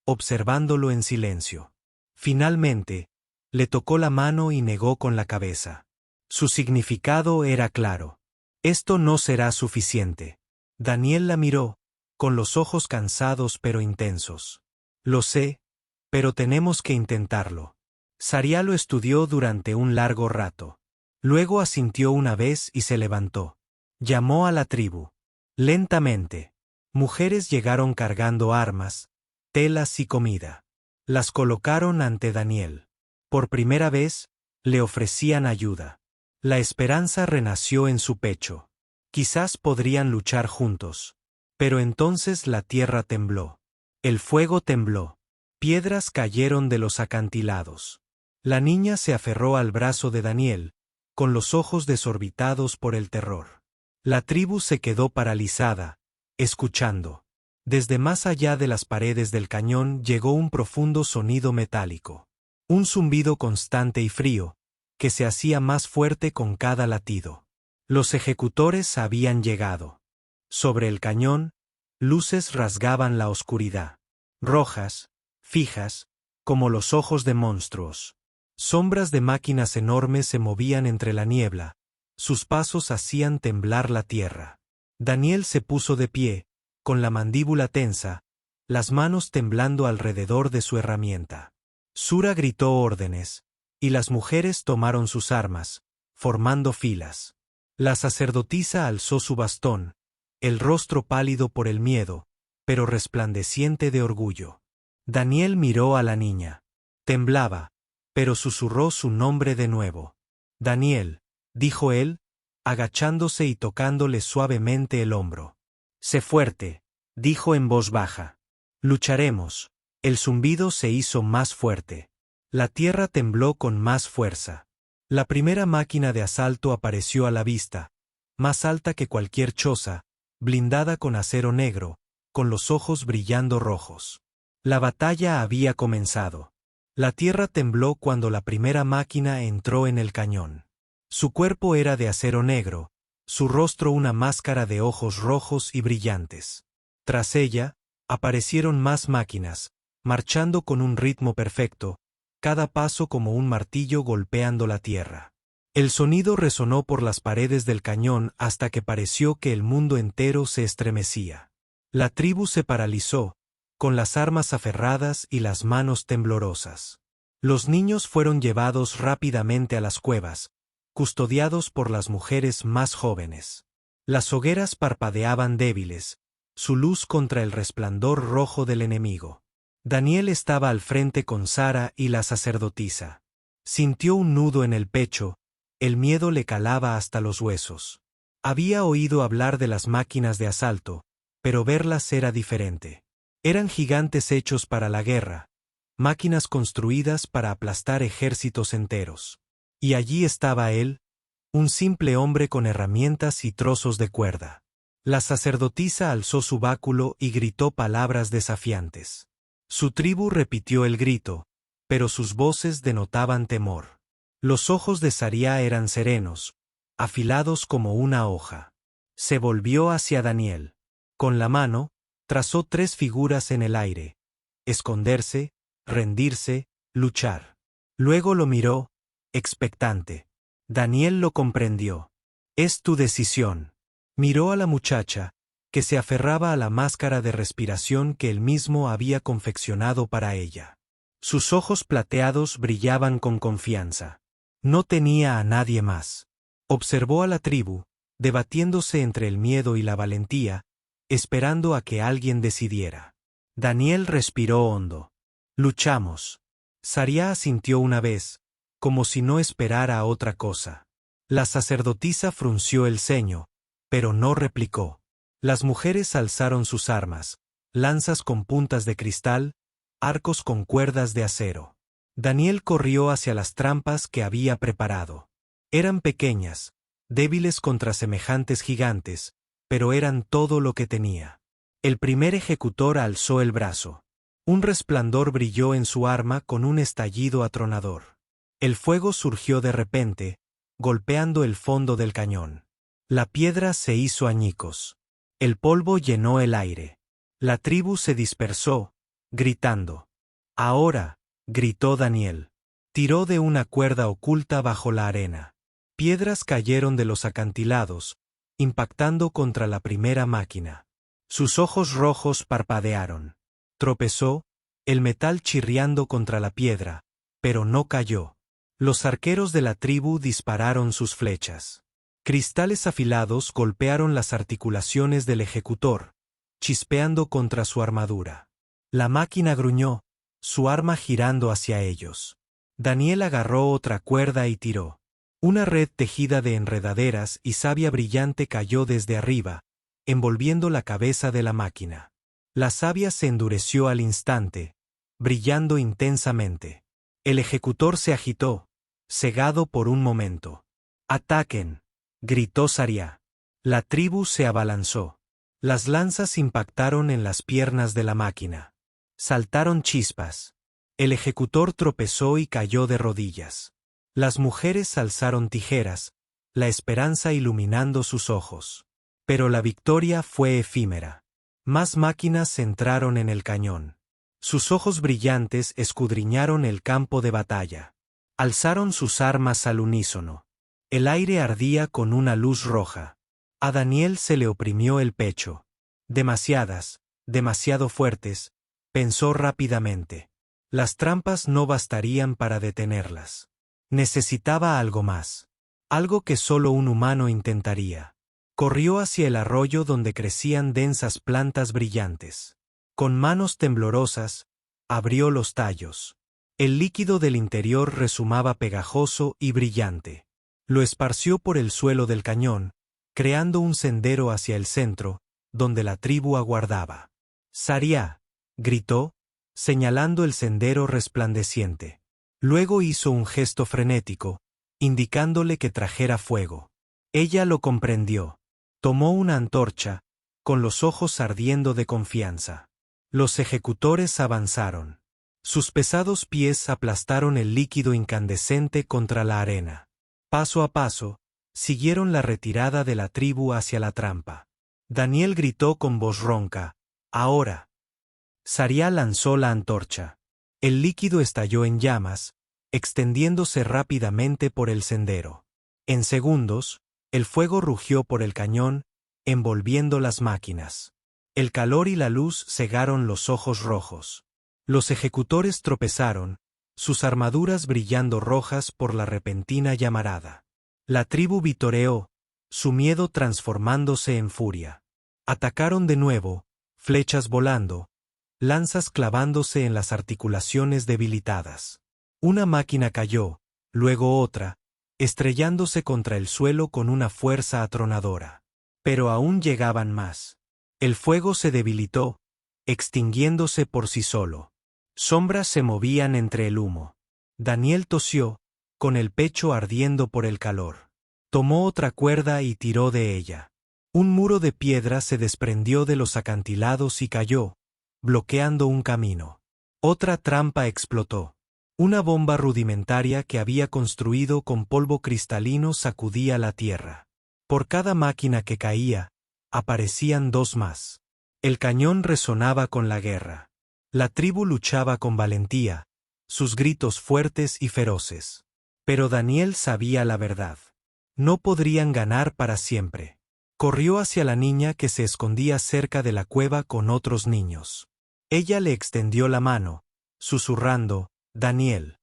observándolo en silencio. Finalmente, le tocó la mano y negó con la cabeza. Su significado era claro. Esto no será suficiente. Daniel la miró, con los ojos cansados pero intensos. Lo sé, pero tenemos que intentarlo. Saria lo estudió durante un largo rato. Luego asintió una vez y se levantó. Llamó a la tribu. Lentamente. Mujeres llegaron cargando armas, telas y comida. Las colocaron ante Daniel. Por primera vez, le ofrecían ayuda. La esperanza renació en su pecho. Quizás podrían luchar juntos. Pero entonces la tierra tembló. El fuego tembló. Piedras cayeron de los acantilados. La niña se aferró al brazo de Daniel, con los ojos desorbitados por el terror. La tribu se quedó paralizada, escuchando. Desde más allá de las paredes del cañón llegó un profundo sonido metálico. Un zumbido constante y frío, que se hacía más fuerte con cada latido. Los ejecutores habían llegado. Sobre el cañón, luces rasgaban la oscuridad. Rojas, fijas, como los ojos de monstruos. Sombras de máquinas enormes se movían entre la niebla. Sus pasos hacían temblar la tierra. Daniel se puso de pie, con la mandíbula tensa, las manos temblando alrededor de su herramienta. Sura gritó órdenes, y las mujeres tomaron sus armas, formando filas. La sacerdotisa alzó su bastón, el rostro pálido por el miedo, pero resplandeciente de orgullo. Daniel miró a la niña. Temblaba, pero susurró su nombre de nuevo. Daniel, dijo él, agachándose y tocándole suavemente el hombro. Sé fuerte, dijo en voz baja. Lucharemos. El zumbido se hizo más fuerte. La tierra tembló con más fuerza. La primera máquina de asalto apareció a la vista, más alta que cualquier choza, blindada con acero negro, con los ojos brillando rojos. La batalla había comenzado. La tierra tembló cuando la primera máquina entró en el cañón. Su cuerpo era de acero negro, su rostro una máscara de ojos rojos y brillantes. Tras ella, aparecieron más máquinas, marchando con un ritmo perfecto, cada paso como un martillo golpeando la tierra. El sonido resonó por las paredes del cañón hasta que pareció que el mundo entero se estremecía. La tribu se paralizó, con las armas aferradas y las manos temblorosas. Los niños fueron llevados rápidamente a las cuevas, custodiados por las mujeres más jóvenes. Las hogueras parpadeaban débiles, su luz contra el resplandor rojo del enemigo. Daniel estaba al frente con Sara y la sacerdotisa. Sintió un nudo en el pecho, el miedo le calaba hasta los huesos. Había oído hablar de las máquinas de asalto, pero verlas era diferente. Eran gigantes hechos para la guerra, máquinas construidas para aplastar ejércitos enteros. Y allí estaba él, un simple hombre con herramientas y trozos de cuerda. La sacerdotisa alzó su báculo y gritó palabras desafiantes. Su tribu repitió el grito, pero sus voces denotaban temor. Los ojos de Saría eran serenos, afilados como una hoja. Se volvió hacia Daniel. Con la mano, trazó 3 figuras en el aire: esconderse, rendirse, luchar. Luego lo miró, expectante. Daniel lo comprendió. Es tu decisión. Miró a la muchacha, que se aferraba a la máscara de respiración que él mismo había confeccionado para ella. Sus ojos plateados brillaban con confianza. No tenía a nadie más. Observó a la tribu, debatiéndose entre el miedo y la valentía, esperando a que alguien decidiera. Daniel respiró hondo. Luchamos. Saría asintió una vez, como si no esperara otra cosa. La sacerdotisa frunció el ceño, pero no replicó. Las mujeres alzaron sus armas, lanzas con puntas de cristal, arcos con cuerdas de acero. Daniel corrió hacia las trampas que había preparado. Eran pequeñas, débiles contra semejantes gigantes, pero eran todo lo que tenía. El primer ejecutor alzó el brazo. Un resplandor brilló en su arma con un estallido atronador. El fuego surgió de repente, golpeando el fondo del cañón. La piedra se hizo añicos. El polvo llenó el aire. La tribu se dispersó, gritando. Ahora, gritó Daniel. Tiró de una cuerda oculta bajo la arena. Piedras cayeron de los acantilados, impactando contra la primera máquina. Sus ojos rojos parpadearon. Tropezó, el metal chirriando contra la piedra, pero no cayó. Los arqueros de la tribu dispararon sus flechas. Cristales afilados golpearon las articulaciones del ejecutor, chispeando contra su armadura. La máquina gruñó, su arma girando hacia ellos. Daniel agarró otra cuerda y tiró. Una red tejida de enredaderas y savia brillante cayó desde arriba, envolviendo la cabeza de la máquina. La savia se endureció al instante, brillando intensamente. El ejecutor se agitó, cegado por un momento. ¡Ataquen!, gritó Saria. La tribu se abalanzó. Las lanzas impactaron en las piernas de la máquina. Saltaron chispas. El ejecutor tropezó y cayó de rodillas. Las mujeres alzaron tijeras, la esperanza iluminando sus ojos. Pero la victoria fue efímera. Más máquinas entraron en el cañón. Sus ojos brillantes escudriñaron el campo de batalla. Alzaron sus armas al unísono. El aire ardía con una luz roja. A Daniel se le oprimió el pecho. Demasiadas, demasiado fuertes, pensó rápidamente. Las trampas no bastarían para detenerlas. Necesitaba algo más. Algo que solo un humano intentaría. Corrió hacia el arroyo donde crecían densas plantas brillantes. Con manos temblorosas, abrió los tallos. El líquido del interior resumaba pegajoso y brillante. Lo esparció por el suelo del cañón, creando un sendero hacia el centro, donde la tribu aguardaba. «Saria», gritó, señalando el sendero resplandeciente. Luego hizo un gesto frenético, indicándole que trajera fuego. Ella lo comprendió. Tomó una antorcha, con los ojos ardiendo de confianza. Los ejecutores avanzaron. Sus pesados pies aplastaron el líquido incandescente contra la arena. Paso a paso, siguieron la retirada de la tribu hacia la trampa. Daniel gritó con voz ronca: «¡Ahora!». Saria lanzó la antorcha. El líquido estalló en llamas, extendiéndose rápidamente por el sendero. En segundos, el fuego rugió por el cañón, envolviendo las máquinas. El calor y la luz cegaron los ojos rojos. Los ejecutores tropezaron, sus armaduras brillando rojas por la repentina llamarada. La tribu vitoreó, su miedo transformándose en furia. Atacaron de nuevo, flechas volando, lanzas clavándose en las articulaciones debilitadas. Una máquina cayó, luego otra, estrellándose contra el suelo con una fuerza atronadora. Pero aún llegaban más. El fuego se debilitó, extinguiéndose por sí solo. Sombras se movían entre el humo. Daniel tosió, con el pecho ardiendo por el calor. Tomó otra cuerda y tiró de ella. Un muro de piedra se desprendió de los acantilados y cayó, bloqueando un camino. Otra trampa explotó. Una bomba rudimentaria que había construido con polvo cristalino sacudía la tierra. Por cada máquina que caía, aparecían dos más. El cañón resonaba con la guerra. La tribu luchaba con valentía, sus gritos fuertes y feroces. Pero Daniel sabía la verdad. No podrían ganar para siempre. Corrió hacia la niña que se escondía cerca de la cueva con otros niños. Ella le extendió la mano, susurrando: «Daniel».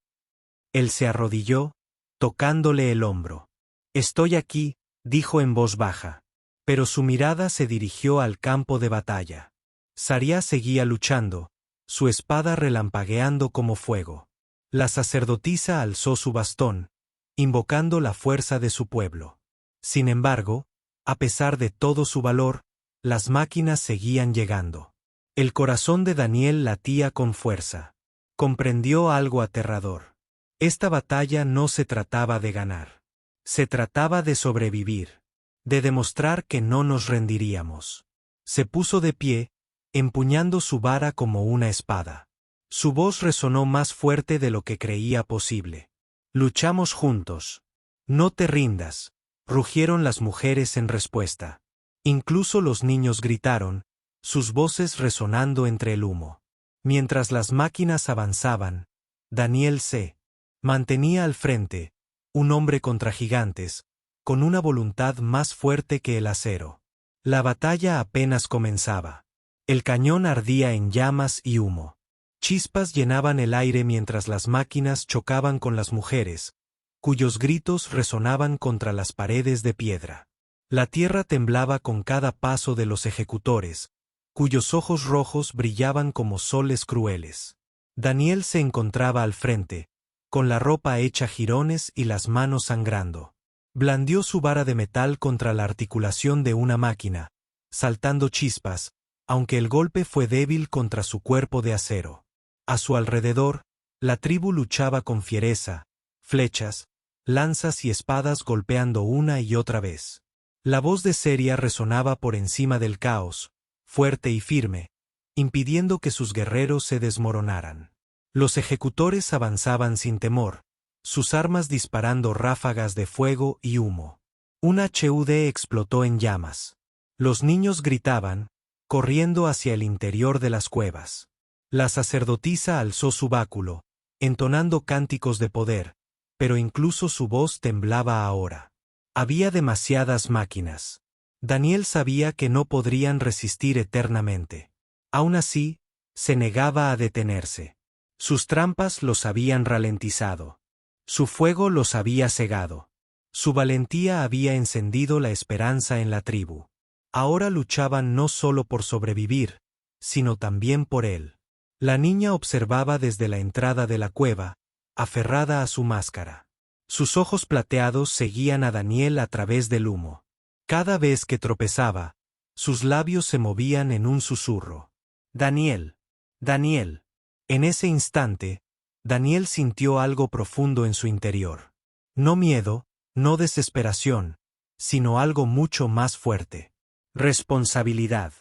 Él se arrodilló, tocándole el hombro. «Estoy aquí», dijo en voz baja. Pero su mirada se dirigió al campo de batalla. Saria seguía luchando, su espada relampagueando como fuego. La sacerdotisa alzó su bastón, invocando la fuerza de su pueblo. Sin embargo, a pesar de todo su valor, las máquinas seguían llegando. El corazón de Daniel latía con fuerza. Comprendió algo aterrador. Esta batalla no se trataba de ganar. Se trataba de sobrevivir, de demostrar que no nos rendiríamos. Se puso de pie, empuñando su vara como una espada. Su voz resonó más fuerte de lo que creía posible. «Luchamos juntos. No te rindas», rugieron las mujeres en respuesta. Incluso los niños gritaron, sus voces resonando entre el humo. Mientras las máquinas avanzaban, Daniel se mantenía al frente, un hombre contra gigantes, con una voluntad más fuerte que el acero. La batalla apenas comenzaba. El cañón ardía en llamas y humo. Chispas llenaban el aire mientras las máquinas chocaban con las mujeres, cuyos gritos resonaban contra las paredes de piedra. La tierra temblaba con cada paso de los ejecutores, cuyos ojos rojos brillaban como soles crueles. Daniel se encontraba al frente, con la ropa hecha jirones y las manos sangrando. Blandió su vara de metal contra la articulación de una máquina, saltando chispas, aunque el golpe fue débil contra su cuerpo de acero. A su alrededor, la tribu luchaba con fiereza, flechas, lanzas y espadas golpeando una y otra vez. La voz de Seria resonaba por encima del caos, fuerte y firme, impidiendo que sus guerreros se desmoronaran. Los ejecutores avanzaban sin temor, sus armas disparando ráfagas de fuego y humo. Un HUD explotó en llamas. Los niños gritaban, corriendo hacia el interior de las cuevas. La sacerdotisa alzó su báculo, entonando cánticos de poder, pero incluso su voz temblaba ahora. Había demasiadas máquinas. Daniel sabía que no podrían resistir eternamente. Aún así, se negaba a detenerse. Sus trampas los habían ralentizado. Su fuego los había cegado. Su valentía había encendido la esperanza en la tribu. Ahora luchaban no solo por sobrevivir, sino también por él. La niña observaba desde la entrada de la cueva, aferrada a su máscara. Sus ojos plateados seguían a Daniel a través del humo. Cada vez que tropezaba, sus labios se movían en un susurro. Daniel. Daniel. En ese instante, Daniel sintió algo profundo en su interior. No miedo, no desesperación, sino algo mucho más fuerte. Responsabilidad.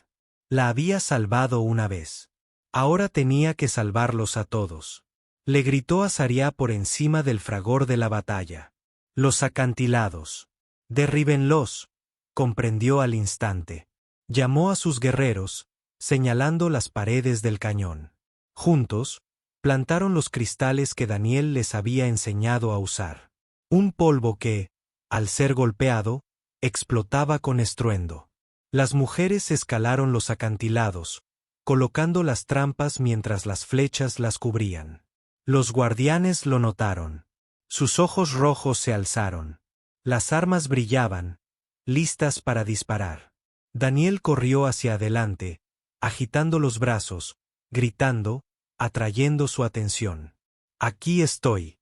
La había salvado una vez. Ahora tenía que salvarlos a todos. Le gritó a Saria por encima del fragor de la batalla. Los acantilados. Derríbenlos, comprendió al instante. Llamó a sus guerreros, señalando las paredes del cañón. Juntos, plantaron los cristales que Daniel les había enseñado a usar. Un polvo que, al ser golpeado, explotaba con estruendo. Las mujeres escalaron los acantilados, colocando las trampas mientras las flechas las cubrían. Los guardianes lo notaron. Sus ojos rojos se alzaron. Las armas brillaban, listas para disparar. Daniel corrió hacia adelante, agitando los brazos, gritando, atrayendo su atención. Aquí estoy.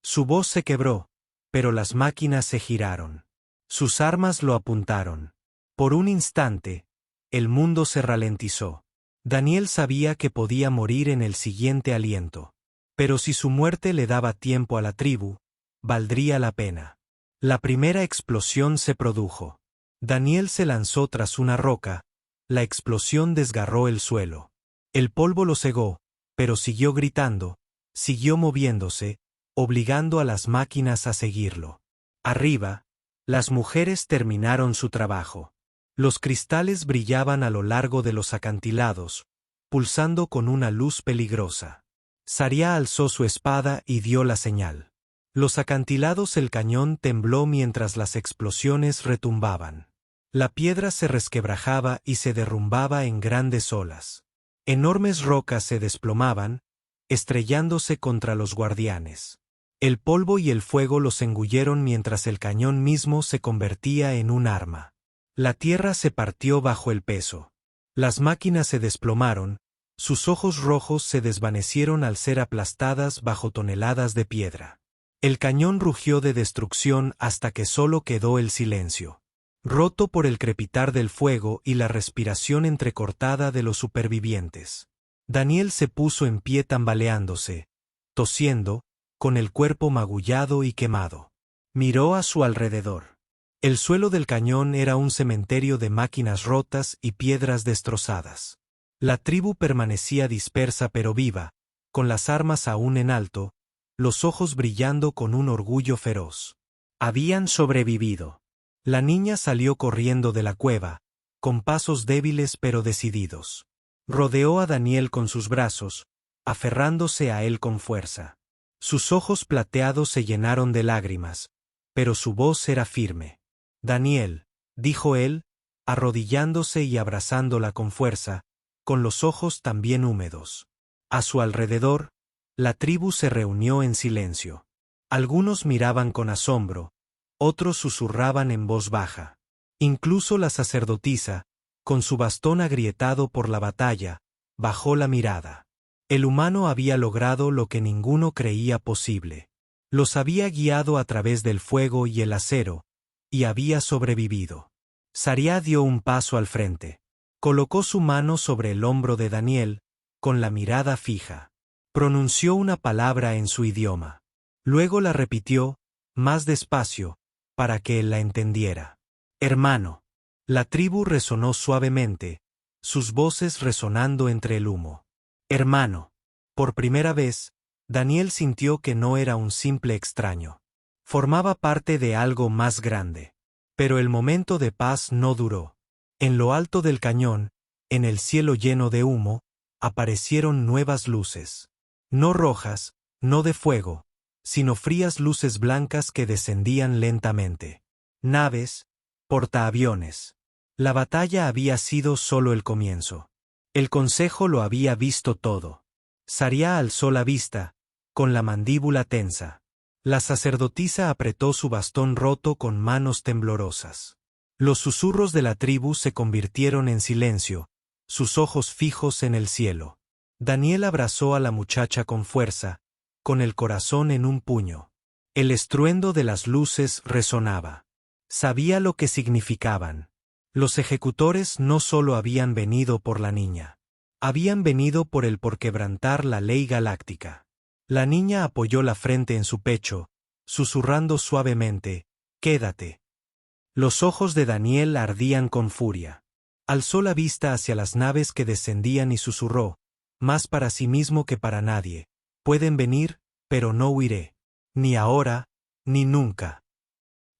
Su voz se quebró, pero las máquinas se giraron. Sus armas lo apuntaron. Por un instante, el mundo se ralentizó. Daniel sabía que podía morir en el siguiente aliento. Pero si su muerte le daba tiempo a la tribu, valdría la pena. La primera explosión se produjo. Daniel se lanzó tras una roca, la explosión desgarró el suelo. El polvo lo cegó, pero siguió gritando, siguió moviéndose, obligando a las máquinas a seguirlo. Arriba, las mujeres terminaron su trabajo. Los cristales brillaban a lo largo de los acantilados, pulsando con una luz peligrosa. Saria alzó su espada y dio la señal. Los acantilados el cañón tembló mientras las explosiones retumbaban. La piedra se resquebrajaba y se derrumbaba en grandes olas. Enormes rocas se desplomaban, estrellándose contra los guardianes. El polvo y el fuego los engulleron mientras el cañón mismo se convertía en un arma. La tierra se partió bajo el peso. Las máquinas se desplomaron, sus ojos rojos se desvanecieron al ser aplastadas bajo toneladas de piedra. El cañón rugió de destrucción hasta que solo quedó el silencio, roto por el crepitar del fuego y la respiración entrecortada de los supervivientes. Daniel se puso en pie tambaleándose, tosiendo, con el cuerpo magullado y quemado. Miró a su alrededor. El suelo del cañón era un cementerio de máquinas rotas y piedras destrozadas. La tribu permanecía dispersa pero viva, con las armas aún en alto, los ojos brillando con un orgullo feroz. Habían sobrevivido. La niña salió corriendo de la cueva, con pasos débiles pero decididos. Rodeó a Daniel con sus brazos, aferrándose a él con fuerza. Sus ojos plateados se llenaron de lágrimas, pero su voz era firme. Daniel, dijo él, arrodillándose y abrazándola con fuerza, con los ojos también húmedos. A su alrededor, la tribu se reunió en silencio. Algunos miraban con asombro, otros susurraban en voz baja. Incluso la sacerdotisa, con su bastón agrietado por la batalla, bajó la mirada. El humano había logrado lo que ninguno creía posible. Los había guiado a través del fuego y el acero, y había sobrevivido. Saria dio un paso al frente. Colocó su mano sobre el hombro de Daniel, con la mirada fija. Pronunció una palabra en su idioma. Luego la repitió, más despacio, para que él la entendiera. Hermano. La tribu resonó suavemente, sus voces resonando entre el humo. Hermano. Por primera vez, Daniel sintió que no era un simple extraño. Formaba parte de algo más grande. Pero el momento de paz no duró. En lo alto del cañón, en el cielo lleno de humo, aparecieron nuevas luces. No rojas, no de fuego, sino frías luces blancas que descendían lentamente. Naves, portaaviones. La batalla había sido solo el comienzo. El consejo lo había visto todo. Saria alzó la vista, con la mandíbula tensa. La sacerdotisa apretó su bastón roto con manos temblorosas. Los susurros de la tribu se convirtieron en silencio, sus ojos fijos en el cielo. Daniel abrazó a la muchacha con fuerza, con el corazón en un puño. El estruendo de las luces resonaba. Sabía lo que significaban. Los ejecutores no solo habían venido por la niña. Habían venido por quebrantar la ley galáctica. La niña apoyó la frente en su pecho, susurrando suavemente, «Quédate». Los ojos de Daniel ardían con furia. Alzó la vista hacia las naves que descendían y susurró, más para sí mismo que para nadie, «Pueden venir, pero no huiré. Ni ahora, ni nunca».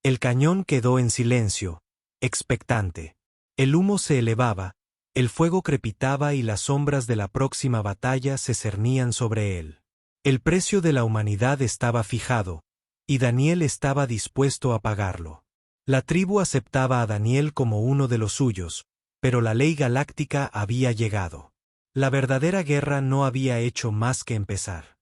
El cañón quedó en silencio, expectante. El humo se elevaba, el fuego crepitaba y las sombras de la próxima batalla se cernían sobre él. El precio de la humanidad estaba fijado, y Daniel estaba dispuesto a pagarlo. La tribu aceptaba a Daniel como uno de los suyos, pero la ley galáctica había llegado. La verdadera guerra no había hecho más que empezar.